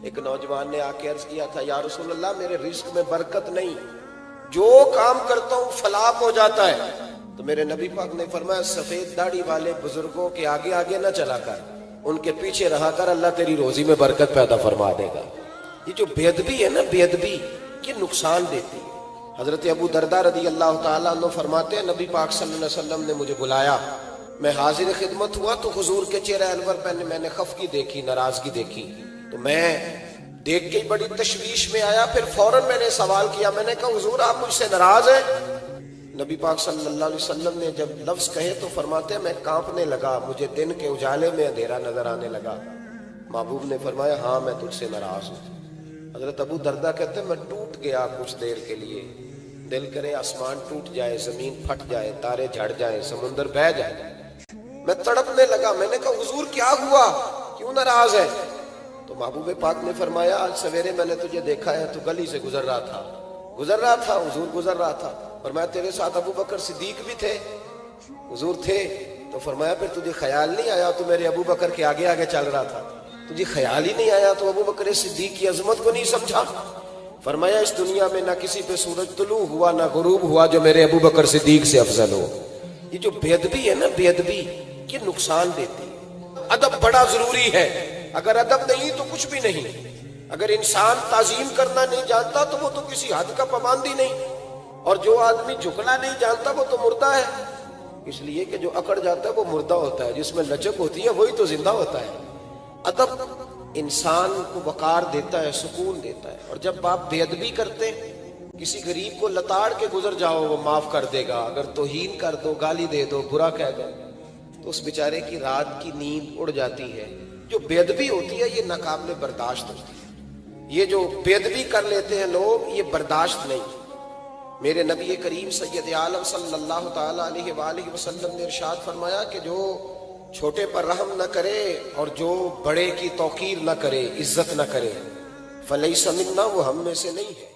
ایک نوجوان نے آ کے عرض کیا تھا یا رسول اللہ میرے رزق میں برکت نہیں، جو کام کرتا ہوں فلاح ہو جاتا ہے۔ تو میرے نبی پاک نے فرمایا سفید داڑھی والے بزرگوں کے آگے آگے نہ چلا کر، ان کے پیچھے رہا کر، اللہ تیری روزی میں برکت پیدا فرما دے گا۔ یہ جو بے ادبی ہے نا، بے ادبی یہ نقصان دیتی ہے۔ حضرت ابو درداء رضی اللہ تعالیٰ عنہ فرماتے ہیں نبی پاک صلی اللہ علیہ وسلم نے مجھے بلایا، میں حاضر خدمت ہوا تو حضور کے چہرہ انور پہ میں نے خفگی دیکھی، ناراضگی دیکھی، تو میں دیکھ کے بڑی تشویش میں آیا۔ پھر فوراً میں نے سوال کیا، میں نے کہا حضور آپ مجھ سے ناراض ہیں؟ نبی پاک صلی اللہ علیہ وسلم نے جب لفظ کہے تو فرماتے ہیں میں کانپنے لگا، مجھے دن کے اجالے میں اندھیرا نظر آنے لگا۔ محبوب نے فرمایا ہاں میں تجھ سے ناراض ہوں۔ حضرت ابو درداء کہتے ہیں میں ٹوٹ گیا کچھ دیر کے لیے، دل کرے آسمان ٹوٹ جائے، زمین پھٹ جائے، تارے جھڑ جائیں، سمندر بہہ جائے۔ میں تڑپنے لگا، میں نے کہا حضور کیا ہوا، کیوں ناراض ہے؟ تو محبوب پاک نے فرمایا آج سویرے میں نے تجھے دیکھا ہے تو گلی سے گزر رہا تھا حضور گزر رہا تھا۔ فرمایا تیرے ساتھ ابو بکر صدیق بھی تھے؟ حضور تھے۔ تو فرمایا پھر تجھے خیال نہیں آیا تو میرے ابو بکر کے آگے آگے چل رہا تھا، تجھے خیال ہی نہیں آیا تو ابو بکر صدیق کی عظمت کو نہیں سمجھا؟ فرمایا اس دنیا میں نہ کسی پہ سورج طلوع ہوا نہ غروب ہوا جو میرے ابو بکر صدیق سے افضل ہو۔ یہ جو بے ادبی ہے نا، بے ادبی یہ نقصان دیتی ہے۔ ادب بڑا ضروری ہے، اگر ادب نہیں تو کچھ بھی نہیں۔ اگر انسان تعظیم کرنا نہیں جانتا تو وہ تو کسی حد کا پابند ہی نہیں، اور جو آدمی جھکنا نہیں جانتا وہ تو مردہ ہے۔ اس لیے کہ جو اکڑ جاتا ہے وہ مردہ ہوتا ہے، جس میں لچک ہوتی ہے وہی تو زندہ ہوتا ہے۔ ادب انسان کو وقار دیتا ہے، سکون دیتا ہے۔ اور جب آپ بے ادبی کرتے کسی غریب کو لتاڑ کے گزر جاؤ وہ معاف کر دے گا، اگر توہین کر دو، گالی دے دو، برا کہہ دو تو اس بیچارے کی رات کی نیند اڑ جاتی ہے۔ جو بے ادبی ہوتی ہے یہ ناقابل برداشت ہوتی ہے۔ یہ جو بے ادبی کر لیتے ہیں لوگ یہ برداشت نہیں۔ میرے نبی کریم سید عالم صلی اللہ تعالیٰ علیہ وآلہ وسلم نے ارشاد فرمایا کہ جو چھوٹے پر رحم نہ کرے اور جو بڑے کی توقیر نہ کرے، عزت نہ کرے، فلیس منا، وہ ہم میں سے نہیں ہے۔